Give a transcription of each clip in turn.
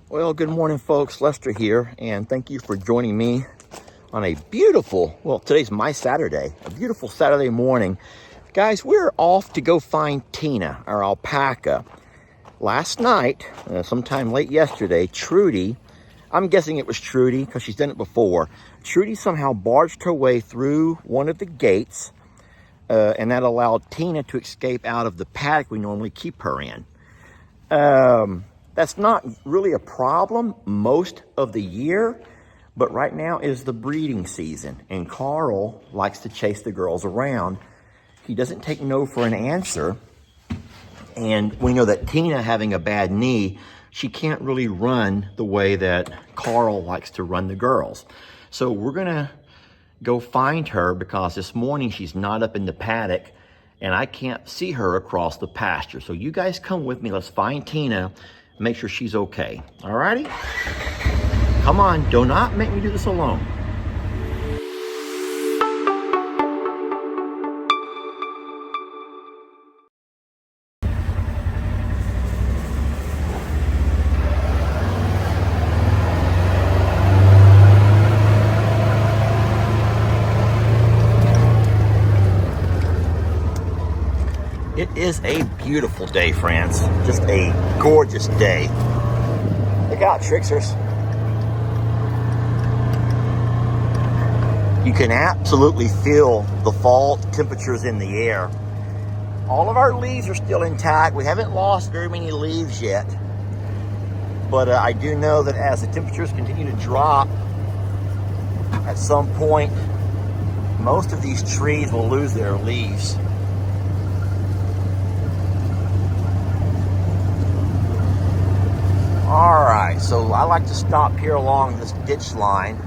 Well, good morning, folks. Lester here, and thank you for joining me on a beautiful, well, today's my Saturday, a beautiful Saturday morning. Guys, we're off to go find Tina, our alpaca. Last night, sometime late yesterday, Trudy, I'm guessing it was Trudy because she's done it before, Trudy somehow barged her way through one of the gates, and that allowed Tina to escape out of the paddock we normally keep her in. That's not really a problem most of the year, but right now is the breeding season, and Carl likes to chase the girls around. He doesn't take no for an answer, and we know that Tina, having a bad knee, she can't really run the way that Carl likes to run the girls. So we're gonna go find her because this morning she's not up in the paddock, and I can't see her across the pasture. So you guys come with me. Let's find Tina, make sure she's okay. All righty? Come on, do not make me do this alone. It is a beautiful day, friends. Just a gorgeous day. Look out, tricksers. You can absolutely feel the fall temperatures in the air. All of our leaves are still intact. We haven't lost very many leaves yet. But I do know that as the temperatures continue to drop, at some point, most of these trees will lose their leaves. All right, so I like to stop here along this ditch line,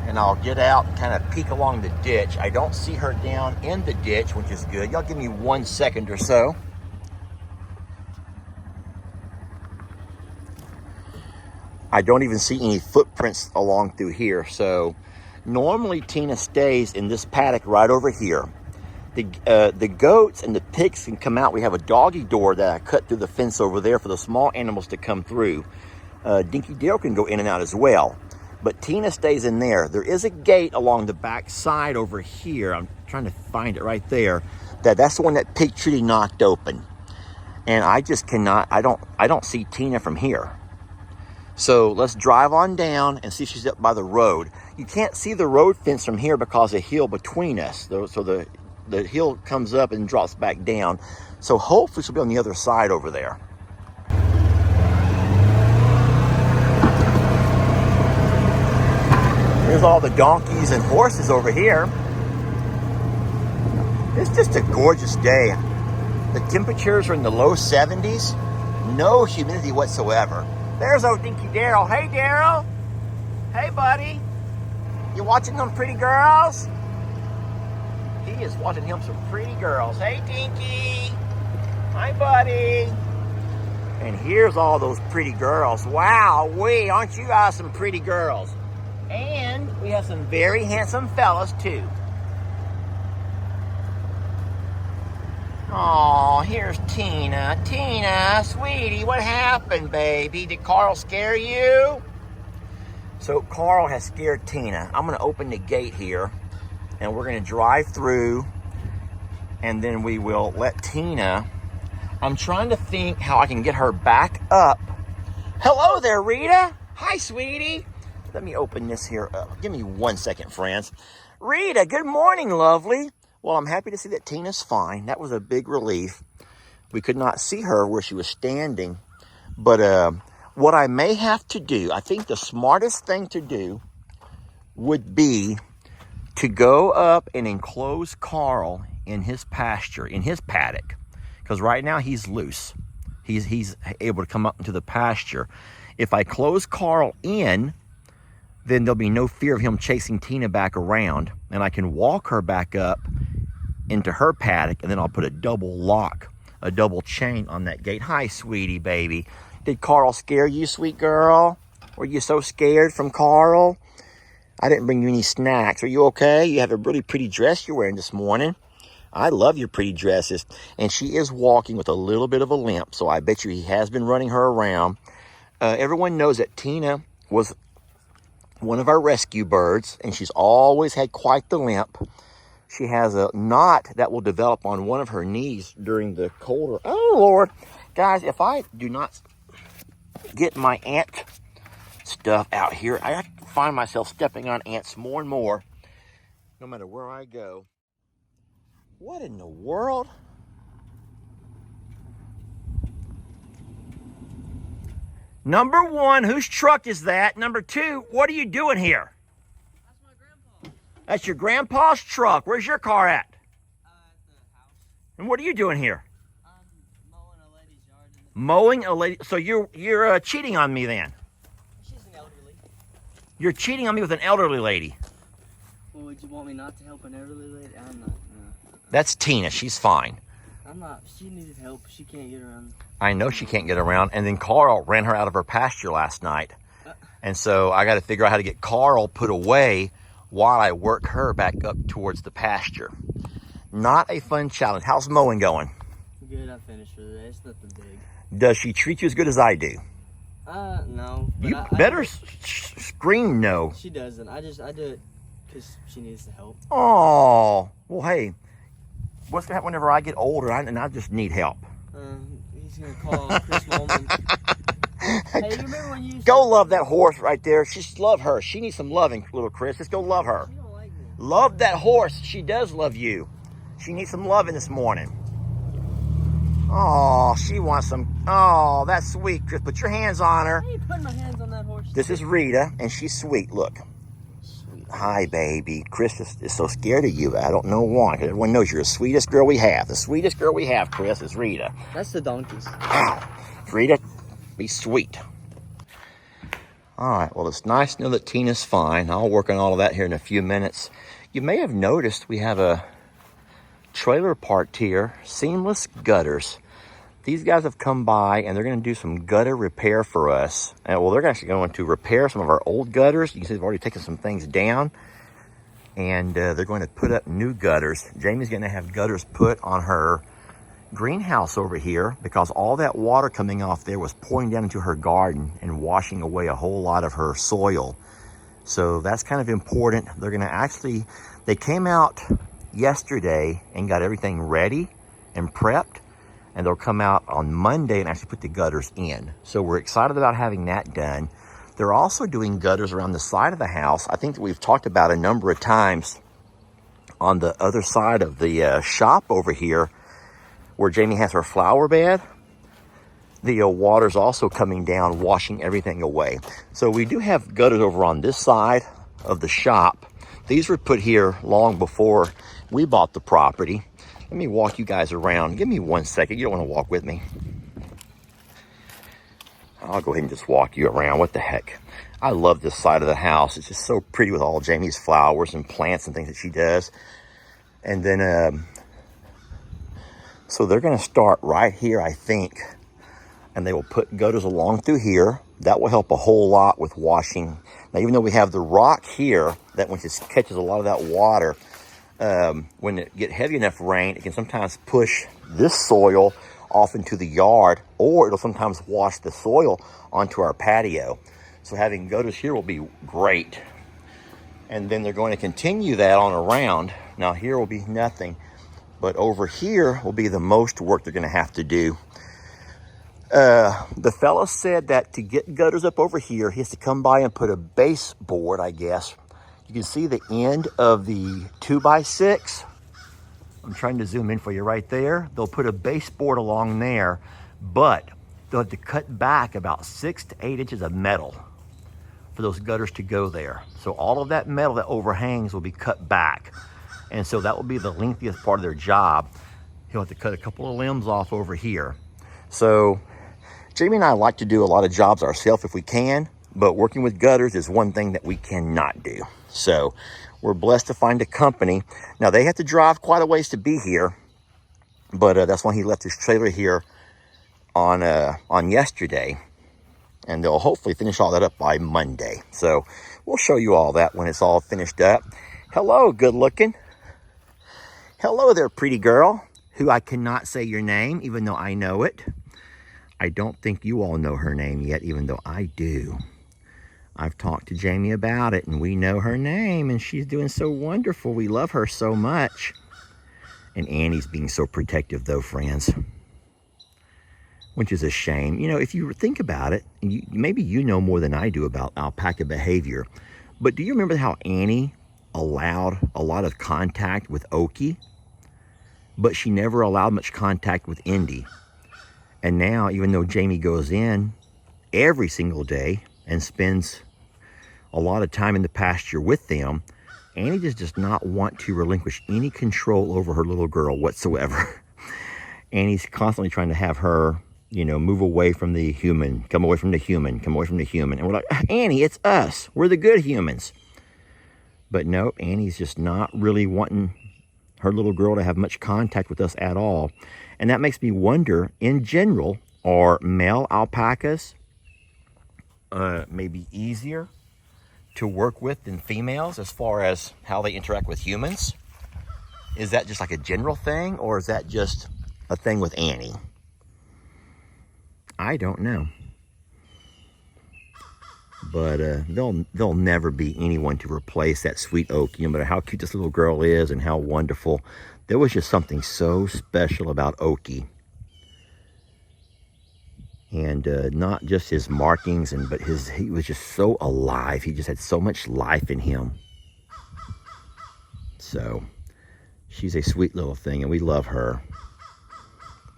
and I'll get out and kind of peek along the ditch. I don't see her down in the ditch, which is good. Y'all give me 1 second or so. I don't even see any footprints along through here. So normally Tina stays in this paddock right over here. The goats and the pigs can come out. We have a doggy door that I cut through the fence over there for the small animals to come through. Dinky Dale can go in and out as well. But Tina stays in there. There is a gate along the back side over here. I'm trying to find it right there. That's the one that Pig Trudy knocked open. And I just cannot, I don't see Tina from here. So let's drive on down and see if she's up by the road. You can't see the road fence from here because of the hill between us. So the hill comes up and drops back down. So hopefully she'll be on the other side over there. Here's all the donkeys and horses over here. It's just a gorgeous day. The temperatures are in the low 70s. No humidity whatsoever. There's old Dinky Daryl. Hey, Daryl. Hey, buddy. You watching them pretty girls? He is watching him some pretty girls. Hey, Dinky. Hi, buddy. And here's all those pretty girls. Wow, aren't you guys some pretty girls? And we have some very handsome fellas, too. Oh, here's Tina. Tina, sweetie, what happened, baby? Did Carl scare you? So Carl has scared Tina. I'm going to open the gate here, and we're going to drive through, and then we will let Tina. I'm trying to think how I can get her back up. Hello there, Rita. Hi, sweetie. Let me open this here up. Give me 1 second, friends. Rita, good morning, lovely. Well, I'm happy to see that Tina's fine. That was a big relief. We could not see her where she was standing. But what I may have to do, I think the smartest thing to do would be to go up and enclose Carl in his pasture, in his paddock. Because right now he's loose. He's able to come up into the pasture. If I close Carl in, then there'll be no fear of him chasing Tina back around. And I can walk her back up into her paddock, and then I'll put a double lock, a double chain on that gate. Hi, sweetie baby. Did Carl scare you, sweet girl? Were you so scared from Carl? I didn't bring you any snacks. Are you okay? You have a really pretty dress you're wearing this morning. I love your pretty dresses. And she is walking with a little bit of a limp, so I bet you he has been running her around. everyone knows that Tina was one of our rescue birds, and she's always had quite the limp. She has a knot that will develop on one of her knees during the colder. Oh, Lord. Guys, if I do not get my ant stuff out here, I find myself stepping on ants more and more, no matter where I go. What in the world? Number one, whose truck is that? Number two, what are you doing here? That's my grandpa. That's your grandpa's truck. Where's your car at? At the house. And what are you doing here? I'm mowing a lady's yard. Mowing a lady. So you're cheating on me then? She's an elderly. You're cheating on me with an elderly lady. Well, would you want me not to help an elderly lady? I'm not. No. That's Tina. She's fine. I'm not. She needed help. She can't get around. I know she can't get around. And then Carl ran her out of her pasture last night. And so I got to figure out how to get Carl put away while I work her back up towards the pasture. Not a fun challenge. How's mowing going? Good. I finished for the day. It's nothing big. Does she treat you as good as I do? No. You better scream no. She doesn't. I do it because she needs the help. Oh, well, hey, what's going to happen whenever I get older and I just need help? He's going to call Chris Molman. Hey, you remember when you... Go love that horse right there. Just love her. She needs some loving, little Chris. Just go love her. She don't like me. Love that horse. She does love you. She needs some loving this morning. Oh, she wants some. Oh, that's sweet, Chris. Put your hands on her. Why are you putting my hands on that horse? This is Rita, and she's sweet. Look. Sweet. Hi, baby. Chris is so scared of you. I don't know why. Everyone knows you're the sweetest girl we have. The sweetest girl we have, Chris, is Rita. That's the donkeys. Rita, be sweet. All right, well, it's nice to know that Tina's fine. I'll work on all of that here in a few minutes. You may have noticed we have a trailer parked here, Seamless Gutters. These guys have come by and they're going to do some gutter repair for us. And well, they're actually going to repair some of our old gutters. You can see they've already taken some things down, and they're going to put up new gutters. Jamie's going to have gutters put on her greenhouse over here because all that water coming off there was pouring down into her garden and washing away a whole lot of her soil. So that's kind of important. They're going to they came out yesterday and got everything ready and prepped, and they'll come out on Monday and actually put the gutters in. So we're excited about having that done. They're also doing gutters around the side of the house. I think that we've talked about a number of times on the other side of the shop over here where Jamie has her flower bed. The water's also coming down, washing everything away. So we do have gutters over on this side of the shop. These were put here long before we bought the property. Let me walk you guys around. Give me 1 second. You don't want to walk with me? I'll go ahead and just walk you around. What the heck? I love this side of the house. It's just so pretty with all Jamie's flowers and plants and things that she does. And then, so they're going to start right here, I think. And they will put gutters along through here. That will help a whole lot with washing. Now, even though we have the rock here, that when it catches a lot of that water, when it get heavy enough rain, it can sometimes push this soil off into the yard, or it'll sometimes wash the soil onto our patio. So having gutters here will be great. And then they're going to continue that on around. Now here will be nothing, but over here will be the most work they're going to have to do. The fellow said that to get gutters up over here, he has to come by and put a baseboard, I guess. You can see the end of the 2x6. I'm trying to zoom in for you right there. They'll put a baseboard along there, but they'll have to cut back about 6 to 8 inches of metal for those gutters to go there. So all of that metal that overhangs will be cut back. And so that will be the lengthiest part of their job. He'll have to cut a couple of limbs off over here. So Jamie and I like to do a lot of jobs ourselves if we can, but working with gutters is one thing that we cannot do. So we're blessed to find a company. Now they have to drive quite a ways to be here, but that's why he left his trailer here on yesterday, and they'll hopefully finish all that up by Monday. So we'll show you all that when it's all finished up. Hello, good looking. Hello there, pretty girl, who I cannot say your name, even though I know it. I don't think you all know her name yet, even though I do. I've talked to Jamie about it, and we know her name, and she's doing so wonderful. We love her so much. And Annie's being so protective, though, friends, which is a shame. You know, if you think about it, maybe you know more than I do about alpaca behavior, but do you remember how Annie allowed a lot of contact with Oki, but she never allowed much contact with Indy? And now, even though Jamie goes in every single day and spends a lot of time in the pasture with them, Annie just does not want to relinquish any control over her little girl whatsoever. Annie's constantly trying to have her, you know, move away from the human, come away from the human, come away from the human. And we're like, Annie, it's us. We're the good humans. But no, Annie's just not really wanting her little girl to have much contact with us at all. And that makes me wonder, in general, are male alpacas maybe easier to work with than females as far as how they interact with humans? Is that just like a general thing, or is that just a thing with Annie? I don't know. But there'll never be anyone to replace that sweet Oki, no matter how cute this little girl is and how wonderful. There was just something so special about Oki. And not just his markings, but he was just so alive. He just had so much life in him. So she's a sweet little thing, and we love her.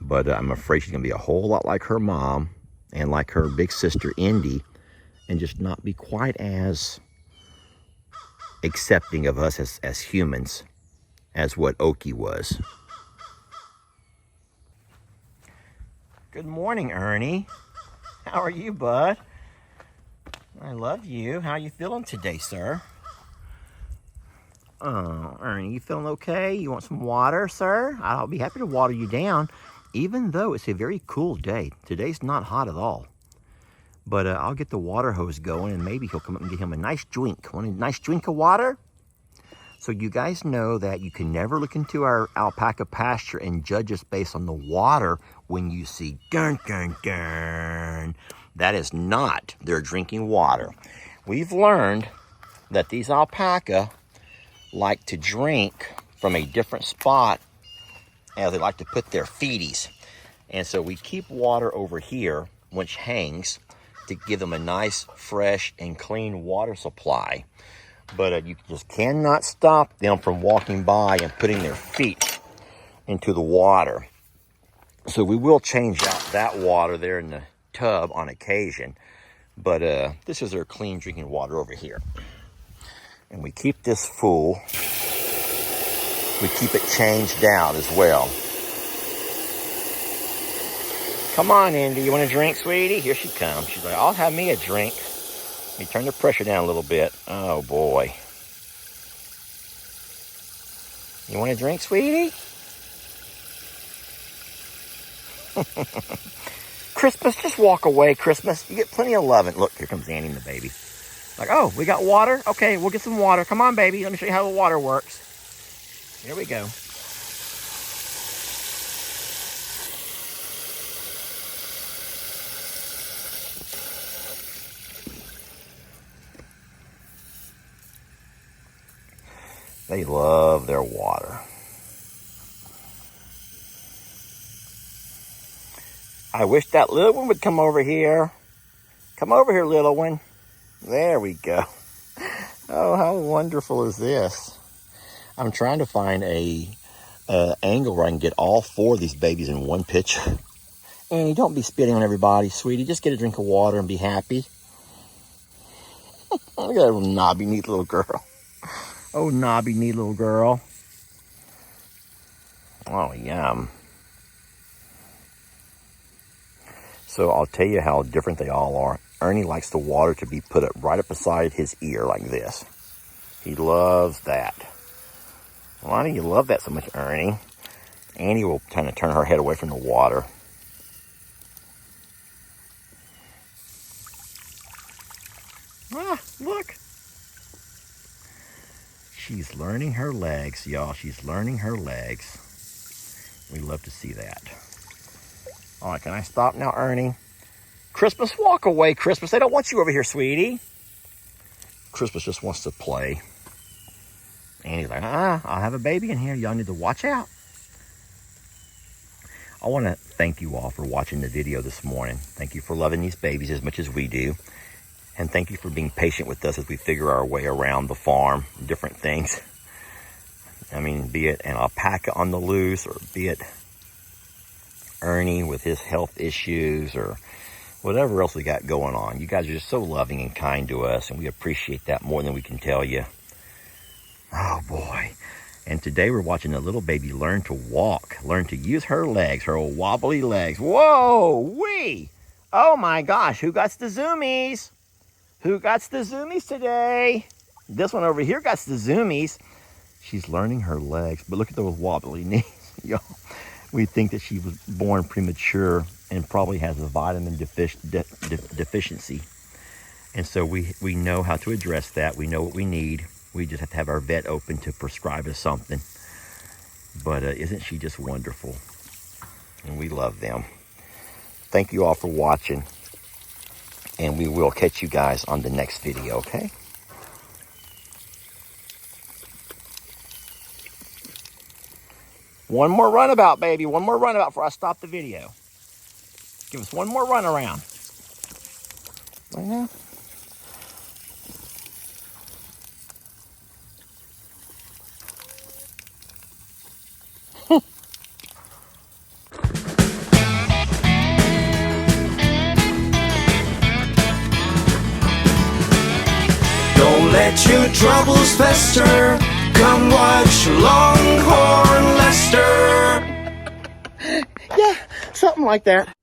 But I'm afraid she's going to be a whole lot like her mom and like her big sister, Indy, and just not be quite as accepting of us as humans as what Oki was. Good morning, Ernie. How are you, bud? I love you. How are you feeling today, sir? Oh, Ernie, you feeling okay? You want some water, sir? I'll be happy to water you down, even though it's a very cool day. Today's not hot at all. But I'll get the water hose going, and maybe he'll come up and get him a nice drink. Want a nice drink of water? So you guys know that you can never look into our alpaca pasture and judge us based on the water when you see dun, dun, dun. That is not their drinking water. We've learned that these alpaca like to drink from a different spot as they like to put their feeties. And so we keep water over here, which hangs, to give them a nice, fresh, and clean water supply. But you just cannot stop them from walking by and putting their feet into the water. So we will change out that water there in the tub on occasion. But this is their clean drinking water over here. And we keep this full. We keep it changed out as well. Come on, Indy. You want a drink, sweetie? Here she comes. She's like, I'll have me a drink. Let me turn the pressure down a little bit. Oh, boy. You want a drink, sweetie? Christmas, just walk away, Christmas. You get plenty of loving. Look, here comes Annie and the baby. Like, oh, we got water? Okay, we'll get some water. Come on, baby. Let me show you how the water works. Here we go. They love their water. I wish that little one would come over here. Come over here, little one. There we go. Oh, how wonderful is this? I'm trying to find a angle where I can get all four of these babies in one picture. Annie, don't be spitting on everybody, sweetie. Just get a drink of water and be happy. Look at that little knobby, neat little girl. Oh, knobby, neat little girl. Oh, yum. So I'll tell you how different they all are. Ernie likes the water to be put up right up beside his ear like this. He loves that. Why do you love that so much, Ernie? Annie will kind of turn her head away from the water. Ah, look. She's learning her legs, y'all. She's learning her legs. We love to see that. All right, can I stop now, Ernie? Christmas, walk away, Christmas. They don't want you over here, sweetie. Christmas just wants to play. And he's like, I'll have a baby in here. Y'all need to watch out. I want to thank you all for watching the video this morning. Thank you for loving these babies as much as we do. And thank you for being patient with us as we figure our way around the farm, different things. I mean, be it an alpaca on the loose, or be it Ernie with his health issues, or whatever else we got going on. You guys are just so loving and kind to us, and we appreciate that more than we can tell you. Oh boy. And today we're watching a little baby learn to walk, learn to use her legs, her old wobbly legs. Whoa, wee! Oh my gosh, who got the Zoomies? Who got the Zoomies today? This one over here got the Zoomies. She's learning her legs, but look at those wobbly knees, y'all. We think that she was born premature and probably has a vitamin deficiency. And so we know how to address that. We know what we need. We just have to have our vet open to prescribe us something. But isn't she just wonderful? And we love them. Thank you all for watching. And we will catch you guys on the next video, okay? One more runabout, baby. One more runabout before I stop the video. Give us one more run around. Right now. Don't let your troubles fester. Come watch Longhorn Lester. Yeah, something like that.